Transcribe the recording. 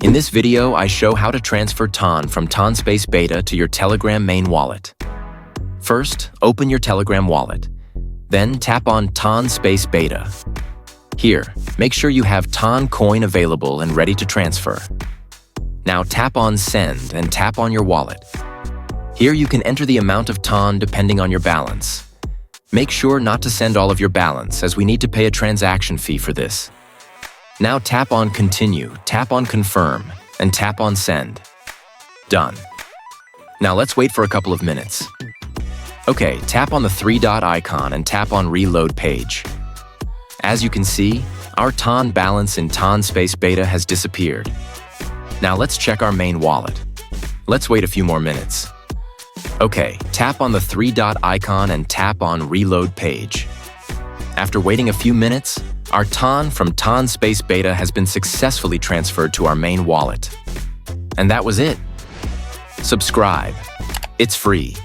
In this video, I show how to transfer TON from TonSpace Beta to your Telegram main wallet. First, open your Telegram wallet. Then tap on TonSpace Beta. Here, make sure you have TON coin available and ready to transfer. Now tap on Send and tap on your wallet. Here you can enter the amount of TON depending on your balance. Make sure not to send all of your balance, as we need to pay a transaction fee for this. Now tap on Continue, tap on Confirm, and tap on Send. Done. Now let's wait for a couple of minutes. Okay, tap on the three-dot icon and tap on Reload Page. As you can see, our TON balance in TonSpace Beta has disappeared. Now let's check our main wallet. Let's wait a few more minutes. Okay, tap on the three-dot icon and tap on Reload Page. After waiting a few minutes, our TON from TonSpace Beta has been successfully transferred to our main wallet. And that was it. Subscribe. It's free.